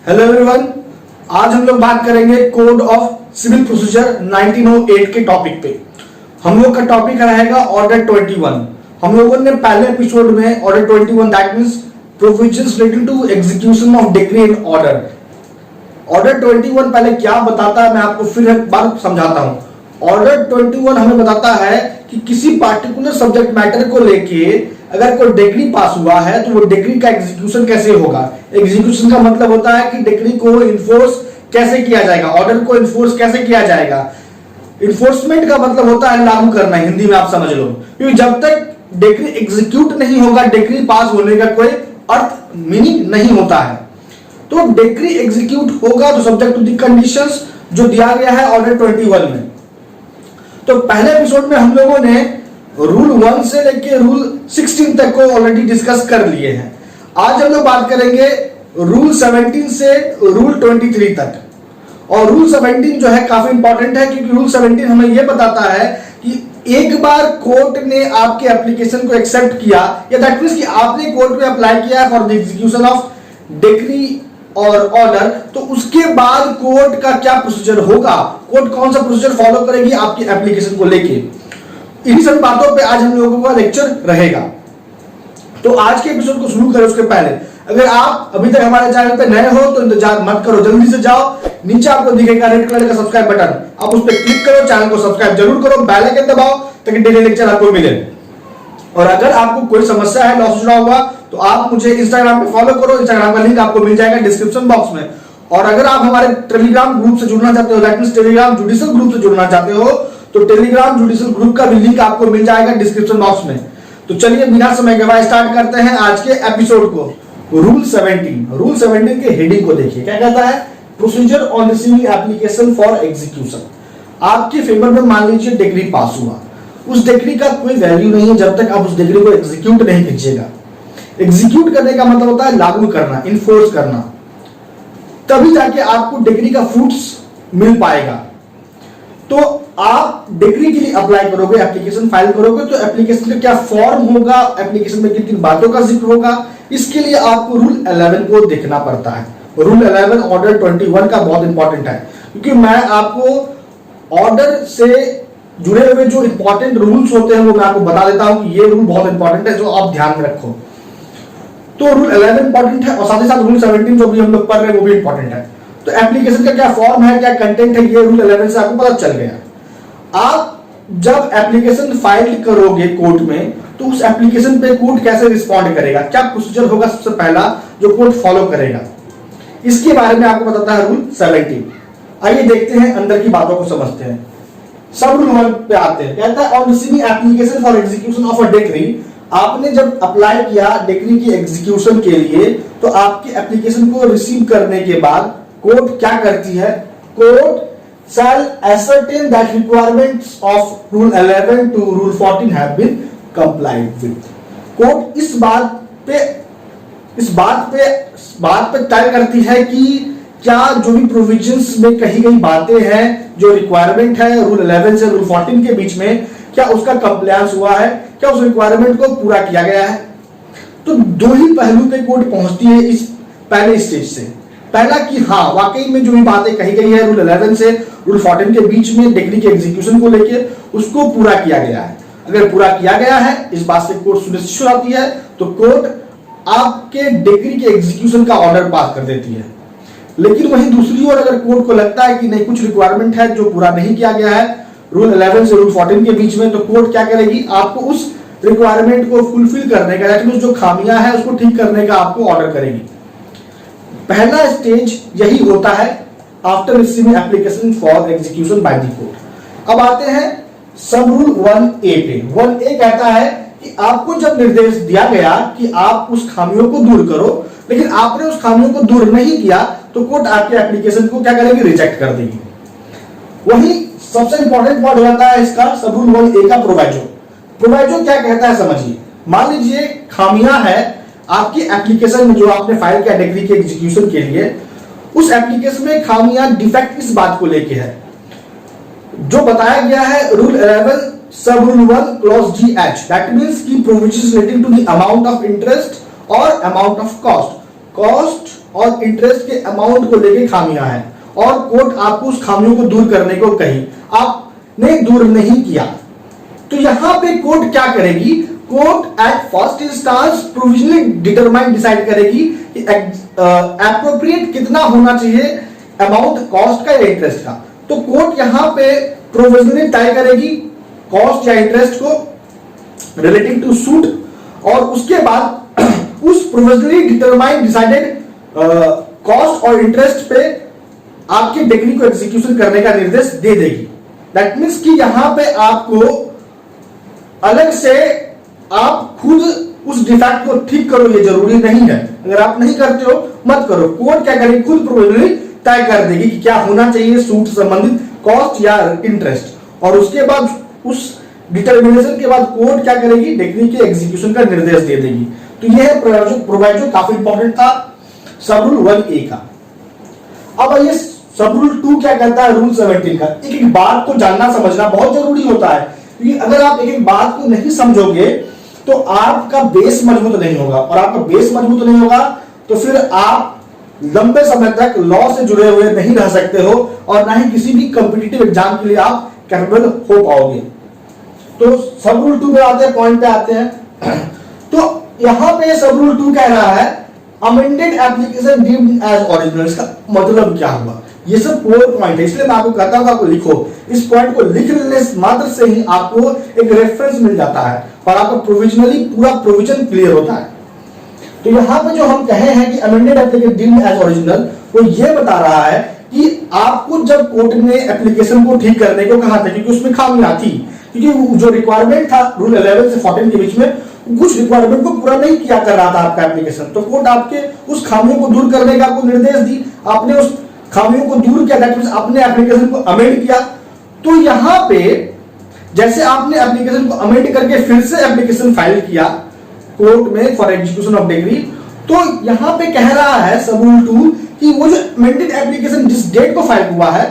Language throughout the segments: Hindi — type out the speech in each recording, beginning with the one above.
हेलो एवरीवन, आज हम लोग बात करेंगे कोड ऑफ सिविल प्रोसीजर 1908 के टॉपिक पे। हम लोग का टॉपिक रहेगा ऑर्डर 21। हम लोगों ने पहले एपिसोड में order 21 that means provisions related to execution of decree and order. Order 21 पहले क्या बताता है मैं आपको फिर एक बार समझाता हूं। ऑर्डर 21 हमें बताता है कि किसी पार्टिकुलर सब्जेक्ट मैटर को लेके अगर कोई डिक्री पास हुआ है तो वो डिक्री का एग्जीक्यूशन कैसे होगा। एग्जीक्यूशन का मतलब होता है कि डिक्री को इन्फोर्स कैसे किया जाएगा, ऑर्डर को इन्फोर्स कैसे किया जाएगा। इन्फोर्समेंट का मतलब होता है लागू करना, हिंदी में आप समझ लो। क्योंकि जब तक डिक्री एग्जीक्यूट नहीं होगा डिक्री पास होने का कोई अर्थ मीनिंग नहीं होता है। तो डिक्री एग्जीक्यूट होगा तो सब्जेक्ट टू द कंडीशंस जो दिया गया है ऑर्डर 21 में। तो पहले एपिसोड में हम लोगों ने रूल 1 से लेके रूल 16 तक को ऑलरेडी डिस्कस कर लिए हैं। आज हम लोग बात करेंगे रूल 17 से रूल 23 तक। और रूल 17 जो है काफी इंपॉर्टेंट है क्योंकि रूल 17 हमें यह बताता है कि एक बार कोर्ट ने आपके एप्लीकेशन को एक्सेप्ट किया या दैट मींस कि आपने कोर्ट में अप्लाई किया for the execution of decree और ऑर्डर, तो उसके बाद कोर्ट का क्या प्रोसीजर होगा, कोर्ट कौन सा प्रोसीजर फॉलो करेगी आपकी एप्लीकेशन को लेके। इन्हीं सब बातों पे आज हम लोगों का लेक्चर रहेगा। तो आज के एपिसोड को शुरू करें उसके पहले अगर आप अभी तक हमारे चैनल पे नए हो तो इंतजार मत करो, जल्दी से जाओ, नीचे आपको दिखेगा रेड कलर का सब्सक्राइब बटन, आप उस पर क्लिक करो, चैनल को सब्सक्राइब जरूर करो, बेल आइकन दबाओ ताकि डेली लेक्चर आपको मिले। और अगर आपको कोई समस्या है लॉ से जुड़ा हुआ तो आप मुझे इंस्टाग्राम पे फॉलो करो, इंस्टाग्राम का लिंक आपको मिल जाएगा डिस्क्रिप्शन बॉक्स में। और अगर आप हमारे टेलीग्राम ग्रुप से जुड़ना चाहते हो that means Telegram judicial group से जुड़ना चाहते हो तो टेलीग्राम जुडिशियल ग्रुप का भी लिंक आपको मिल जाएगा डिस्क्रिप्शन बॉक्स में। तो चलिए बिना समय गवाए स्टार्ट करते हैं आज के एपिसोड को। रूल 17 के हेडिंग को देखिए, क्या कहता है, procedure on receiving application for execution. आपके फेवर में मान लीजिए डिग्री पास हुआ, उस डिग्री का कोई वैल्यू नहीं है जब तक आप उस डिग्री को एग्जीक्यूट नहीं कीजिएगा। एग्जीक्यूट करने का मतलब होता है लागू करना, इन्फोर्स करना, तभी जाके आपको डिग्री का फ्रूट्स मिल पाएगा। तो आप डिग्री के लिए अप्लाई करोगे, एप्लीकेशन फाइल करोगे तो एप्लीकेशन का क्या फॉर्म होगा, एप्लीकेशन में किन किन बातों का जिक्र होगा, इसके लिए आपको रूल 11 को देखना पड़ता है। रूल 11 ऑर्डर 21 का बहुत इंपॉर्टेंट है क्योंकि मैं आपको ऑर्डर से जुड़े हुए जो इंपॉर्टेंट रूल्स होते हैं वो मैं आपको बता देता हूं कि ये रूल बहुत इंपॉर्टेंट है जो आप ध्यान में रखो। तो रूल 11 इंपॉर्टेंट है और साथ ही साथ रूल 17 जो भी हम लोग पढ़ रहे हैं वो भी इंपॉर्टेंट है। तो एप्लीकेशन का क्या फॉर्म है, क्या कंटेंट है, ये रूल 11 से आपको पता चल गया। आप जब एप्लीकेशन फाइल करोगे कोर्ट में तो उस एप्लीकेशन पे कोर्ट कैसे रिस्पॉन्ड करेगा, क्या प्रोसीजर होगा सबसे पहला जो कोर्ट फॉलो करेगा, इसके बारे में आपको बताता है रूल 17। आइए देखते हैं अंदर की बातों को समझते हैं। सब रूल 1 पे आते हैं, कहता है on receiving application for execution of a decree. आपने जब अप्लाई किया डिक्री की एग्जीक्यूशन के लिए तो आपकी एप्लीकेशन को रिसीव करने के बाद कोर्ट क्या करती है, court shall ascertain that requirements of rule 11 to rule 14 have been complied with। Court इस बात पे तय करती है कि क्या जो भी प्रोविजंस में कही गई बातें हैं, जो रिक्वायरमेंट है रूल 11 से रूल 14 के बीच में, क्या उसका कंप्लायंस हुआ है, क्या उस रिक्वायरमेंट को पूरा किया गया है। तो दो ही पहलू पे कोर्ट पहुंचती है इस पहले स्टेज से। पहला कि हाँ वाकई में जो भी बातें कही गई है रूल 11 से रूल 14 के बीच में डिग्री के एग्जीक्यूशन को लेके उसको पूरा किया गया है। अगर पूरा किया गया है इस बात से कोर्ट सुनिश्चित होती है तो कोर्ट आपके डिग्री के एग्जीक्यूशन का ऑर्डर पास कर देती है। लेकिन वहीं दूसरी ओर अगर कोर्ट को लगता है कि नहीं कुछ रिक्वायरमेंट है जो पूरा नहीं किया गया है रूल 11 से रूल 14 के बीच में, तो कोर्ट क्या करेगी, आपको उस रिक्वायरमेंट को फुलफिल करने का जो खामियां है उसको ठीक करने का आपको ऑर्डर करेगी। पहला स्टेज यही होता है after receiving application for execution by the court. अब आते हैं सब रूल 1A पे। 1A कहता है कि आपको जब निर्देश दिया गया कि आप उस खामियों को दूर करो, लेकिन आपने उस खामियों को दूर नहीं किया तो कोर्ट आपके एप्लीकेशन को क्या करेगी, रिजेक्ट कर देगी। वही सबसे इंपॉर्टेंट पॉइंट हो जाता है इसका सब रूल 1A का प्रोवाइजो। प्रोवाइजो क्या कहता है समझिए। मान लीजिए खामियां है आपकी एप्लीकेशन में जो आपने फाइल किया डिग्री के एग्जीक्यूशन के लिए, उस एप्लीकेशन में खामियां डिफेक्ट इस बात को लेके है जो बताया गया है rule 11 sub rule 1 clause GH that means की provisions relating to the amount of interest और अमाउंट ऑफ कॉस्ट और इंटरेस्ट के अमाउंट को लेके खामियां हैं और कोर्ट आपको उस खामियों को दूर करने को कही, आपने दूर नहीं किया, तो यहां पे कोर्ट क्या करेगी? Court at first instance provisionally determine decide करेगी कि एप्रोप्रिएट कितना होना चाहिए अमाउंट कॉस्ट का या इंटरेस्ट का। तो कोर्ट यहां पे प्रोविजनली तय करेगी कॉस्ट या इंटरेस्ट को रिलेटिंग टू सूट, और उसके बाद उस प्रोविजनली डिटरमाइन डिसाइडेड कॉस्ट और इंटरेस्ट पे आपके डिग्री को एग्जीक्यूशन करने का निर्देश दे देगी। दैट मीन्स कि यहां पे आपको अलग से आप खुद उस डिफेक्ट को ठीक करो ये जरूरी नहीं है। अगर आप नहीं करते हो मत करो, कोर्ट क्या करेगी? खुद प्रोविजनली तय कर देगी कि क्या होना चाहिए सूट संबंधित कॉस्ट या इंटरेस्ट, और उसके बाद उस डिटर्मिनेशन के बाद कोर्ट क्या करेगी? डिग्री के एग्जीक्यूशन का निर्देश दे देगी। तो यह प्रोवाइजो काफी इंपॉर्टेंट था सब रूल 1A का। अब आइए सब रूल 2 क्या कहता है रूल 17 का। एक एक बात को जानना समझना बहुत जरूरी होता है, क्योंकि अगर आप एक एक बात को नहीं समझोगे तो आपका बेस मजबूत नहीं होगा, और आपका बेस मजबूत नहीं होगा तो फिर आप लंबे समय तक लॉ से जुड़े हुए नहीं रह सकते हो, और ना ही किसी भी कॉम्पिटिटिव एग्जाम के लिए आप कैपेबल हो पाओगे। तो सब रूल 2 पे आते हैं, पॉइंट पे आते हैं। तो यहां पे सब रूल 2 कह रहा है amended application deemed as original. इसका मतलब क्या हुआ? ये सब 4 पॉइंट है, इसलिए मैं आपको कहता हूं आपको लिखो। इस पॉइंट को लिख लेने मात्र से ही आपको एक रेफरेंस मिल जाता है और आपका प्रोविजनली पूरा प्रोविजन क्लियर होता है। तो यहां पे जो हम कहे हैं कि amended application deemed as original, वो ये बता रहा है कि आपको जब कोर्ट ने एप्लीकेशन को ठीक करने को कहा था, क्योंकि उसमें खामियां थी, क्योंकि जो रिक्वायरमेंट था रूल 11 से 14 के बीच में कुछ रिक्वायरमेंट को पूरा नहीं किया कर रहा था आपका एप्लीकेशन, तो कोर्ट आपके उस खामियों को दूर करने का आपको निर्देश दी। आपने उस खामियों को दूर किया, दैट मींस आपने एप्लीकेशन को अमेंड किया। तो यहां पे जैसे आपने एप्लीकेशन को अमेंड करके फिर से एप्लीकेशन फाइल किया कोर्ट में फॉर एग्जीक्यूशन ऑफ डिग्री, तो यहां पे कह रहा है सब रूल 2 कि वो जो अमेंडेड एप्लीकेशन जिस डेट को फाइल हुआ है,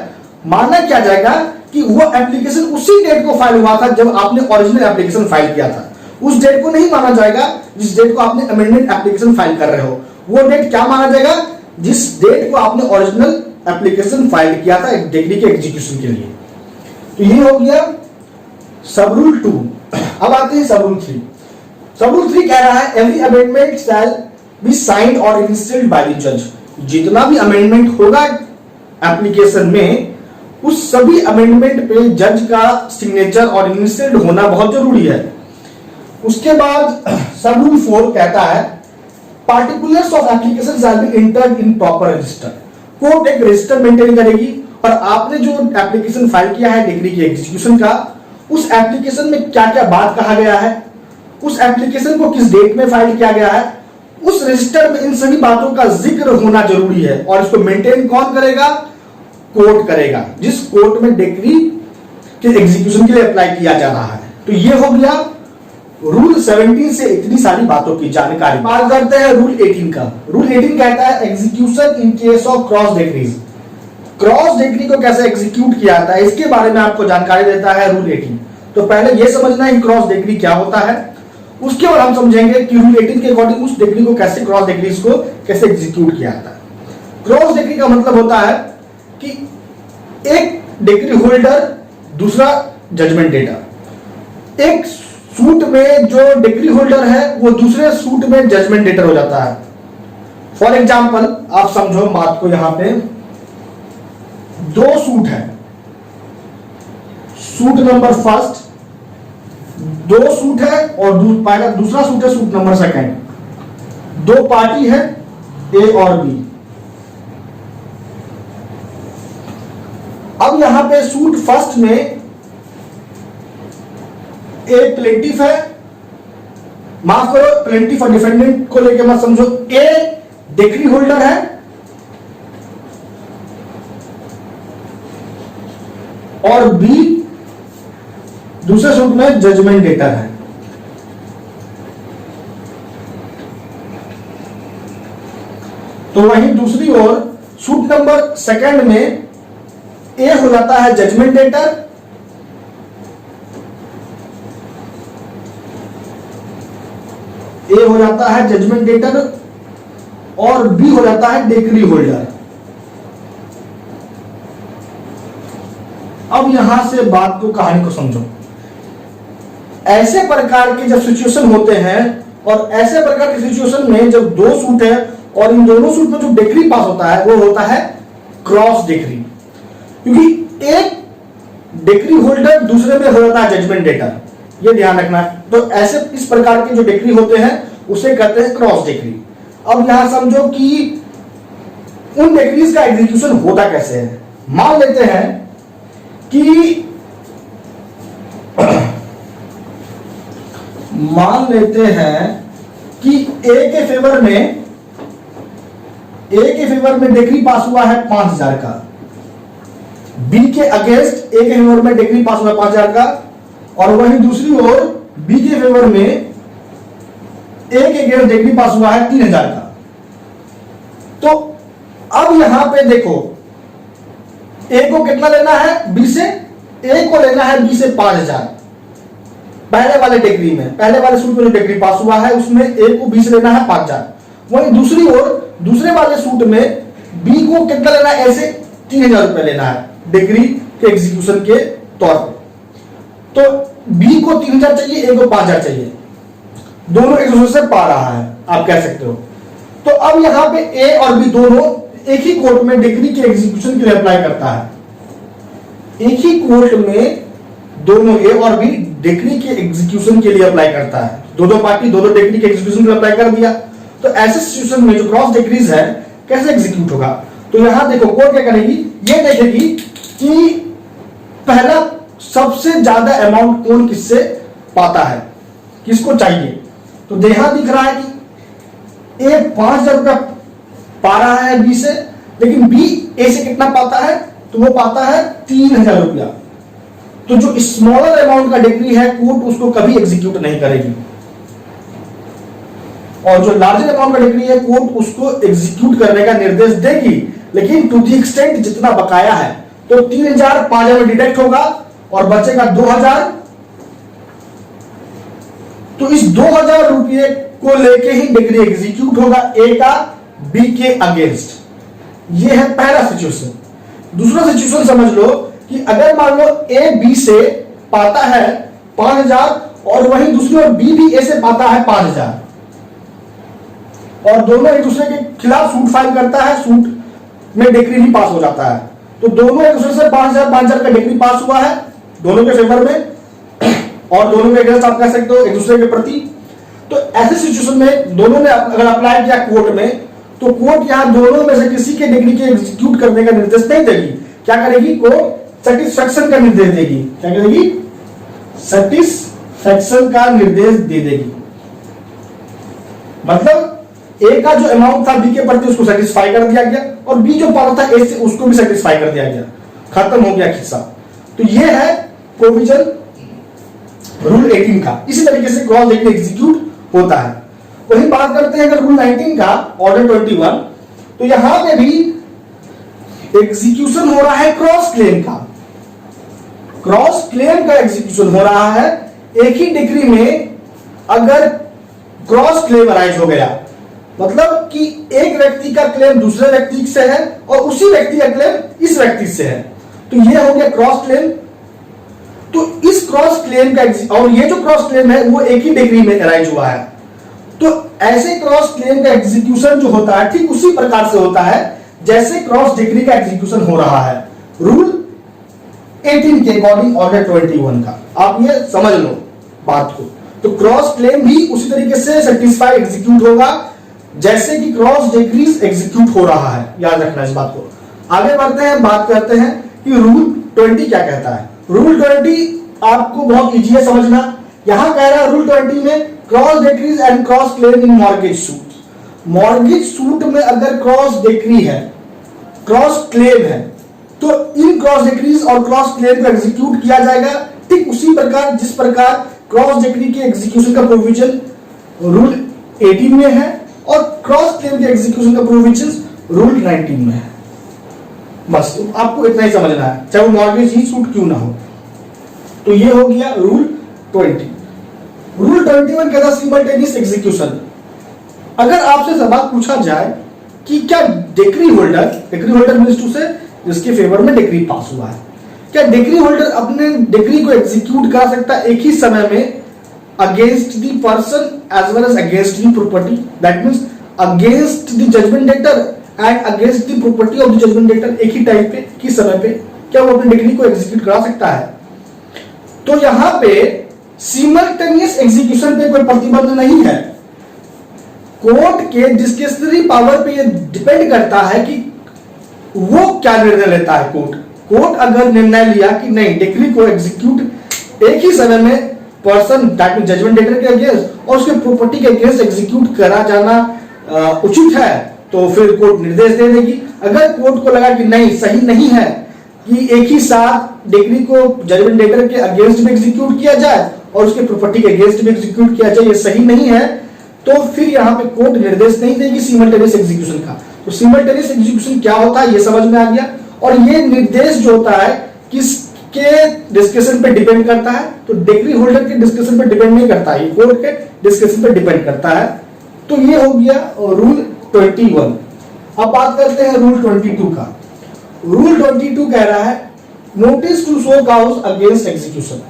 माना क्या जाएगा कि वो एप्लीकेशन उसी डेट को फाइल हुआ था जब आपने ओरिजिनल एप्लीकेशन फाइल किया था। उस डेट को नहीं माना जाएगा जिस डेट को आपने अमेंडेड एप्लीकेशन फाइल कर रहे हो। वो डेट क्या माना जाएगा? जिस डेट को आपने ओरिजिनल एप्लीकेशन फाइल किया था एक डिग्री के एग्जीक्यूशन के लिए। तो ये हो गया सब रूल 2। अब आते हैं सब रूल 3। सब रूल 3 कह रहा है every amendment shall be signed और इनिशियल्ड बाय द जज। जितना भी अमेंडमेंट होगा एप्लीकेशन में, उस सभी अमेंडमेंट पे जज का सिग्नेचर और इनिशियल्ड होना बहुत जरूरी है। उसके बाद सब रूल 4 कहता है particulars of application shall be entered in proper register. Court एक रजिस्टर मेंटेन करेगी और आपने जो एप्लीकेशन फाइल किया है डिग्री के एग्जीक्यूशन का, उस एप्लीकेशन में क्या क्या बात कहा गया है, उस एप्लीकेशन को किस डेट में फाइल किया गया है, उस रजिस्टर में इन सभी बातों का जिक्र होना जरूरी है। और इसको मेंटेन कौन करेगा? कोर्ट करेगा, जिस कोर्ट में डिग्री के एग्जीक्यूशन के लिए अप्लाई किया जा रहा है। तो ये हो गया रूल 17 से इतनी सारी बातों की जानकारी। बात करते हैं रूल 18 का। रूल 18 कहता है execution in case of cross degrees. Cross degree को कैसे एग्जीक्यूट किया जाता है इसके बारे में आपको जानकारी देता है रूल 18। तो पहले यह समझना है क्रॉस डिग्री क्या होता है, उसके बाद हम समझेंगे कि रूल 18 के अकॉर्डिंग उस डिग्री को कैसे, क्रॉस डिग्रीज को कैसे एग्जीक्यूट किया जाता है। क्रॉस डिग्री का मतलब होता है कि एक डिग्री होल्डर दूसरा जजमेंट डेटर, एक सूट में जो डिग्री होल्डर है वो दूसरे सूट में जजमेंट डेटर हो जाता है। फॉर एग्जाम्पल आप समझो बात को, यहां पे 2 सूट है, सूट नंबर फर्स्ट, 2 सूट है और पहला दूसरा सूट है सूट नंबर सेकंड। 2 पार्टी है ए और बी। अब यहां पे सूट फर्स्ट में ए प्लेंटिफ है, माफ करो प्लेंटिफ और डिफेंडेंट को लेके मत समझो, ए डिग्री होल्डर है और बी दूसरे सूट में जजमेंट डेटर है। तो वहीं दूसरी ओर सूट नंबर सेकंड में ए हो जाता है जजमेंट डेटर ए हो जाता है जजमेंट डेटर और बी हो जाता है डिक्री होल्डर। अब यहां से बात को, कहानी को समझो। ऐसे प्रकार के जब सिचुएशन होते हैं और ऐसे प्रकार के सिचुएशन में जब दो सूट है और इन दोनों सूट में जो डिक्री पास होता है वो होता है क्रॉस डिक्री, क्योंकि एक डिक्री होल्डर दूसरे में हो जाता है जजमेंट डेटर, ये ध्यान रखना है। तो ऐसे इस प्रकार के जो डिक्री होते हैं उसे कहते हैं क्रॉस डिक्री। अब यहां समझो कि उन डिक्रीज का एग्जीक्यूशन होता कैसे है। मान लेते हैं कि ए के फेवर में डिक्री पास हुआ है 5000 का, बी के अगेंस्ट ए के फेवर में डिक्री पास हुआ है 5000 का, और वहीं दूसरी ओर बी के फेवर में ए के अगेंस्ट डिक्री पास हुआ है 3000 का। तो अब यहां पे देखो, ए को कितना लेना है बी से, ए को लेना है बी से 5000 पहले वाले डिग्री में, पहले वाले सूट में जो डिग्री पास हुआ है उसमें ए को बी से लेना है 5000। वहीं दूसरी ओर दूसरे वाले सूट में बी को कितना लेना है, ऐसे 3000 रुपए लेना है डिग्री के एग्जीक्यूशन के तौर पे। तो बी को 3000 चाहिए, ए को 5000 चाहिए, दोनों एक दूसरे से पा रहा है, आप कह सकते हो। तो अब यहां पे ए और बी दोनों एक ही कोर्ट में डिग्री के एग्जीक्यूशन के लिए अप्लाई करता है। एक ही कोर्ट में दोनों ए और बी डिग्री के एग्जीक्यूशन के लिए अप्लाई करता है, दोनों पार्टी दोनों डिग्री के एग्जीक्यूशन के लिए अप्लाई कर दिया। तो ऐसे सिचुएशन में जो क्रॉस डिग्रीज है कैसे एग्जीक्यूट होगा, तो यहां देखो कोर्ट क्या करेगी, ये देखेगी कि पहला सबसे ज्यादा अमाउंट कौन किससे पाता है, किसको चाहिए। तो यहां दिख रहा है कि ए 5000 रुपया पा रहा है बी से, लेकिन बी ए से कितना पाता है, तो वो पाता है 3000 रुपया। तो जो स्मॉलर अमाउंट का डिग्री है कोर्ट उसको कभी एग्जीक्यूट नहीं करेगी, और जो लार्जर अमाउंट का डिग्री है कोर्ट उसको एग्जीक्यूट करने का निर्देश देगी, लेकिन टू दी एक्सटेंट जितना बकाया है। तो 3000 5000 में डिडक्ट होगा और बचेगा 2000। तो इस 2000 रुपये को लेके ही डिग्री एग्जीक्यूट होगा ए का बी के अगेंस्ट। ये है पहला सिचुएशन। दूसरा सिचुएशन समझ लो कि अगर मान लो ए बी से पाता है 5000 और वहीं दूसरी ओर बी भी ए से पाता है 5000, और दोनों एक दूसरे के खिलाफ सूट फाइल करता है, सूट में डिक्री भी पास हो जाता है। तो दोनों एक दूसरे से 5000 का डिक्री पास हुआ है दोनों के फेवर में, और दोनों के अगेंस्ट आप कह सकते हो एक दूसरे के प्रति। तो ऐसे सिचुएशन में दोनों ने अगर अप्लाई किया कोर्ट में, तो कोर्ट यहां दोनों में से किसी के डिग्री के एग्जीक्यूट करने का निर्देश नहीं देगी। क्या करेगी, कोर्ट सेटिस्फैक्शन का निर्देश देगी। क्या करेगी, सेटिस्फैक्शन का निर्देश दे देगी। मतलब ए का जो अमाउंट था बी के प्रति उसको सेटिस्फाई कर दिया गया, और बी जो पाता था ए से उसको भी सेटिस्फाई कर दिया गया, खत्म हो गया किस्सा। तो ये है प्रोविजन रूल 18 का। इसी तरीके से क्रॉस डिग्री एग्जीक्यूट होता है। वही बात करते हैं अगर रूल 19 का, ऑर्डर 21, तो यहां पे भी एग्जीक्यूशन हो रहा है क्रॉस क्लेम का। क्रॉस क्लेम का एग्जीक्यूशन हो रहा है। एक ही डिग्री में अगर क्रॉस क्लेम अराइज हो गया, मतलब कि एक व्यक्ति का क्लेम दूसरे व्यक्ति से है और उसी व्यक्ति का क्लेम इस व्यक्ति से है, तो यह हो गया क्रॉस क्लेम। तो इस क्रॉस क्लेम का, और ये जो क्रॉस क्लेम है वो एक ही डिग्री में अराइज हुआ है। तो ऐसे क्रॉस क्लेम का एग्जीक्यूशन जो होता है ठीक उसी प्रकार से होता है जैसे क्रॉस डिग्री का एग्जीक्यूशन हो रहा है रूल 18 के अकॉर्डिंग ऑर्डर 21 का। आप ये समझ लो बात को। तो क्रॉस क्लेम भी उसी तरीके से सेटिस्फाई एग्जीक्यूट होगा जैसे कि क्रॉस डिग्रीज एग्जीक्यूट हो रहा है। याद रखना इस बात को। आगे बढ़ते हैं, बात करते हैं कि रूल 20 क्या कहता है। रूल 20 आपको बहुत इजी है समझना। यहां कह रहा है रूल 20 में cross decrease and cross claim in mortgage suit. Mortgage suit में अगर क्रॉस डिक्री है, क्रॉस क्लेम है, तो इन क्रॉस डिक्रीज और क्रॉस क्लेम को एग्जीक्यूट किया जाएगा ठीक उसी प्रकार जिस प्रकार क्रॉस डिक्री के एग्जीक्यूशन का प्रोविजन रूल 18 में है और क्रॉस क्लेम के एग्जीक्यूशन का प्रोविजन रूल 19 में है। बस आपको इतना ही समझना है, चाहे वो मॉर्गेज ही सूट क्यों ना हो। तो ये हो गया रूल 20। रूल 21 कहता है सिमल्टेनियस एग्जीक्यूशन। अगर आपसे सवाल पूछा जाए कि क्या डिक्री होल्डर मींस टू से जिसके फेवर में डिक्री पास हुआ है, क्या डिक्री होल्डर अपने डिक्री को एग्जीक्यूट कर सकता है एक ही समय में against the person as well as against the property, that means against the judgment debtor and against the property of the judgment debtor, एक ही टाइम पे, एक ही समय पे क्या वो अपनी डिक्री को एग्जीक्यूट करा सकता है? तो यहां पे सिमल्टेनियस एग्जीक्यूशन पे कोई प्रतिबंध नहीं है। कोर्ट के डिस्क्रिशनरी पावर पे ये डिपेंड करता है कि वो क्या निर्णय लेता है। कोर्ट अगर निर्णय लिया कि नहीं, डिक्री को एग्जीक्यूट एक ही समय में person that mean judgment debtor के अगेंस्ट और उसके प्रॉपर्टी के अगेंस्ट एग्जीक्यूट करा जाना उचित है, तो फिर कोर्ट निर्देश दे देगी। अगर कोर्ट को लगा कि नहीं, सही नहीं है कि एक ही साथ डिक्री को जजमेंट डेटर के अगेंस्ट में एग्जीक्यूट किया जाए और उसके प्रॉपर्टी के अगेंस्ट में एग्जीक्यूट किया जाए, ये सही नहीं है, तो फिर यहां पे कोर्ट निर्देश नहीं देगी सिमल्टेनियस एग्जीक्यूशन का। तो सिमल्टेनियस एग्जीक्यूशन क्या होता है ये समझ में आ गया। और ये निर्देश जो होता है किसके डिस्कशन पे डिपेंड करता है? तो डिक्री होल्डर के डिस्कशन पे डिपेंड नहीं करता है, कोर्ट के डिस्कशन पे डिपेंड करता है। तो ये हो गया रूल 21। अब बात करते हैं रूल 22 का। रूल 22 कह रहा है notice to show cause against execution.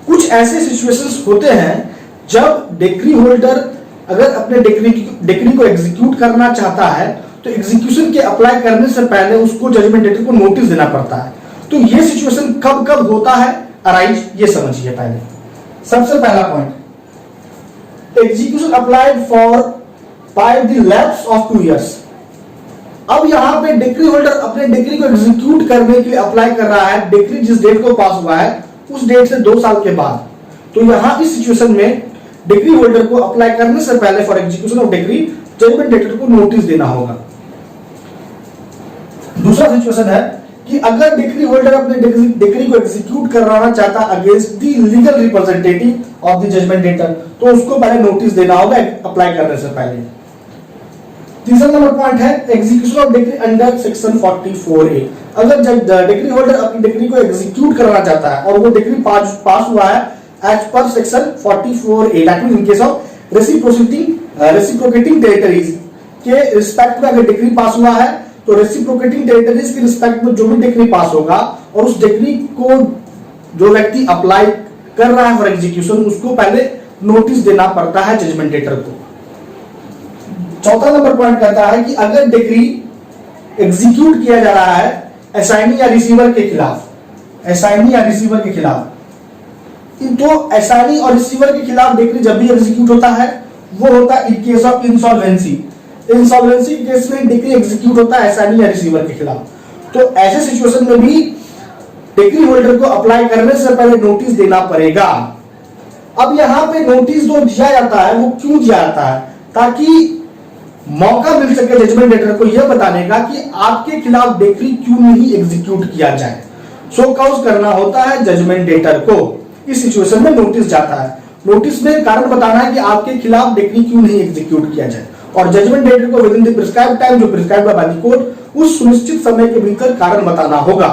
कुछ ऐसे सिचुएशंस होते हैं जब डिक्री होल्डर अगर अपने डिक्री को एग्जीक्यूट करना चाहता है तो एग्जीक्यूशन के अप्लाई करने से पहले उसको जजमेंट डेटर को नोटिस देना पड़ता है। तो ये सिचुएशन कब कब होता है अराइज, ये समझिए। पहले सबसे पहला point, execution applied for by the lapse of 2 years। अब यहां पे डिक्री होल्डर अपने डिक्री को एग्जीक्यूट करने के लिए अप्लाई कर रहा है, डिक्री जिस डेट को पास हुआ है उस डेट से 2 साल के बाद। तो यहां इस सिचुएशन में डिक्री होल्डर को अप्लाई करने से पहले for execution of decree judgment debtor को नोटिस देना होगा। दूसरा सिचुएशन है कि अगर डिक्री होल्डर अपने डिक्री को एग्जीक्यूट करवाना चाहता against the legal representative of the judgment debtor, तो उसको पहले नोटिस देना होगा अप्लाई करने से पहले। तीसरा नंबर पॉइंट है execution of decree under section 44A। अगर डिक्री होल्डर अपनी डिक्री को एग्जीक्यूट करना चाहता है और वो डिक्री पास हुआ है as per section 44A, that means in case of reciprocating territories के रिस्पेक्ट में अगर डिक्री पास हुआ है तो रेसिप्रोकेटिंग टेरिटरीज के रिस्पेक्ट में जो भी डिक्री पास होगा और उस डिक्री को जो व्यक्ति अप्लाई कर रहा है फॉर एग्जीक्यूशन उसको पहले नोटिस देना पड़ता है जजमेंट डेटर को। चौथा नंबर पॉइंट कहता है कि अगर डिक्री एग्जीक्यूट किया जा रहा है असाइनी या रिसीवर के खिलाफ, असाइनी या रिसीवर के खिलाफ, तो असाइनी और रिसीवर के खिलाफ डिक्री जब भी एग्जीक्यूट होता है वो होता है इन case of insolvency. Insolvency case में डिक्री एग्जीक्यूट होता है असाइनी या रिसीवर के खिलाफ। तो ऐसे सिचुएशन में भी डिक्री होल्डर को अप्लाई करने से पहले नोटिस देना पड़ेगा। अब यहां पे नोटिस जो दिया जाता है वो क्यों दिया जाता है? ताकि मौका मिल सके जजमेंट डेटर को यह बताने का कि आपके खिलाफ डिक्री क्यों नहीं एग्जीक्यूट किया जाए। शो काउज करना होता है जजमेंट डेटर को। इस सिचुएशन में नोटिस जाता है, नोटिस में कारण बताना है कि आपके खिलाफ डिक्री क्यों नहीं एग्जीक्यूट किया जाए और जजमेंट डेटर को with in the prescribed time जो प्रिस्क्राइब्ड बाय द कोर्ट उस सुनिश्चित समय के भीतर कारण बताना होगा।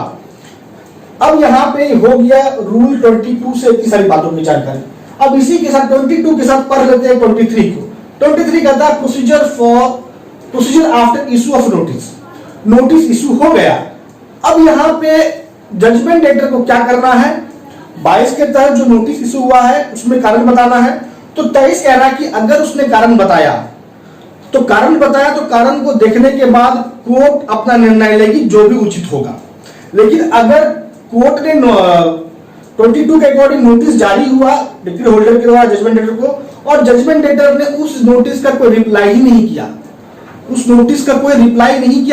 अब यहां पे हो गया रूल 22 से इतनी सारी बातों की जानकारी। अब इसी के साथ 22 के साथ पढ़ लेते हैं 23 को। 23 कहता है procedure after issue of notice. Notice issue हो गया, अब यहां पे जजमेंट डेटर को क्या करना है? 22 के तहत जो नोटिस इशू हुआ है उसमें कारण बताना है। तो 23 कह रहा है कि अगर उसने कारण बताया तो कारण को देखने के बाद कोर्ट अपना निर्णय लेगी जो भी उचित होगा। लेकिन अगर कोर्ट ने 22 के अकॉर्डिंग नोटिस जारी हुआ डिक्री होल्डर के द्वारा जजमेंट डेटर को और जजमेंट डेटर ने उस नोटिस का कोई रिप्लाई ही नहीं किया,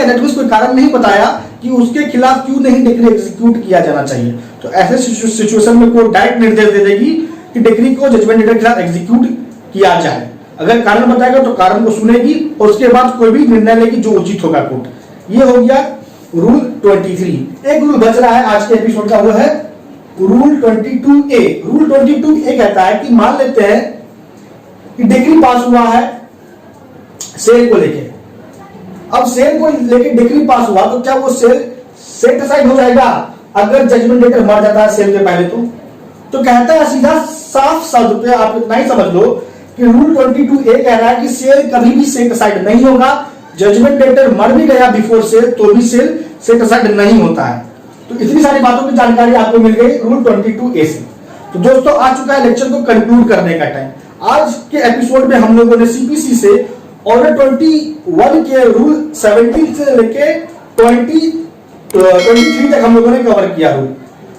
दैट मींस कोई कारण नहीं बताया कि उसके खिलाफ क्यों नहीं डिक्री एग्जीक्यूट किया जाना चाहिए, तो ऐसे सिचुएशन में कोर्ट डायरेक्ट निर्देश दे देगी कि डिक्री को जजमेंट डेटर के खिलाफ एग्जीक्यूट किया जाए। अगर कारण बताएगा तो कारण को सुनेगी और उसके बाद कोई भी निर्णय लेगी जो उचित होगा कोर्ट। ये हो गया रूल 23। एक रूल बच रहा है आज के एपिसोड का, वो है रूल 22A। रूल 22A कहता है कि मान लेते हैं कि डिक्री पास हुआ है सेल को लेके। अब सेल को लेके डिक्री पास हुआ तो क्या वो सेल सेट असाइड हो जाएगा अगर जजमेंट डेटर मर जाता है सेल के पहले? तो कहता है सीधा साफ शब्द पे आप इतना ही समझ लो कि रूल 22A कह रहा है कि सेल कभी भी सेट असाइड नहीं होगा जजमेंट डेटर मर भी गया बिफोर सेल तो भी सेल सेट असाइड नहीं होता है। तो इतनी सारी बातों की जानकारी आपको मिल गई रूल 22A से। तो दोस्तों आ चुका है लेक्चर को कंक्लूड करने का टाइम। आज के एपिसोड में हम लोगों ने सीपीसी से ऑर्डर 21 के रूल 17 से लेके 23 तक हम लोगों ने कवर किया रूल।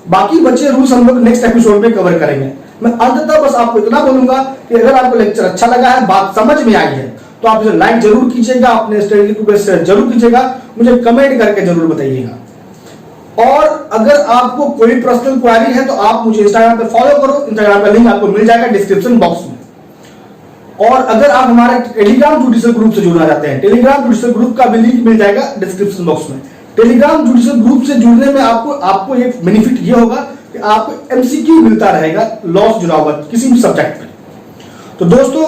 बाकी बचे रूल्स हम लोग नेक्स्ट एपिसोड में कवर करेंगे। मैं अंततः बस आपको इतना बोलूंगा कि अगर आपको लेक्चर अच्छा लगा है, बात समझ में आई है, तो आप इसे लाइक जरूर कीजिएगा, अपने स्टडी ग्रुप में शेयर जरूर कीजिएगा, मुझे कमेंट करके जरूर बताइएगा। और अगर आपको कोई पर्सनल क्वेरी है तो आप मुझे इंस्टाग्राम पे फॉलो करो, इंस्टाग्राम का लिंक आपको मिल जाएगा डिस्क्रिप्शन बॉक्स में। और अगर आप हमारे टेलीग्राम जुडिशियल ग्रुप से जुड़ना चाहते हैं, टेलीग्राम जुडिशियल ग्रुप का भी लिंक मिल जाएगा डिस्क्रिप्शन बॉक्स में। टेलीग्राम जुडिशियल ग्रुप से जुड़ने में आपको एक बेनिफिट ये होगा कि आपको एमसीक्यू मिलता रहेगा लॉ से जुड़ा हुआ किसी भी सब्जेक्ट में। तो दोस्तों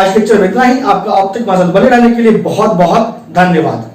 आज लेक्चर में इतना ही। आपका अब तक हमारे साथ बने रहने के लिए बहुत बहुत धन्यवाद।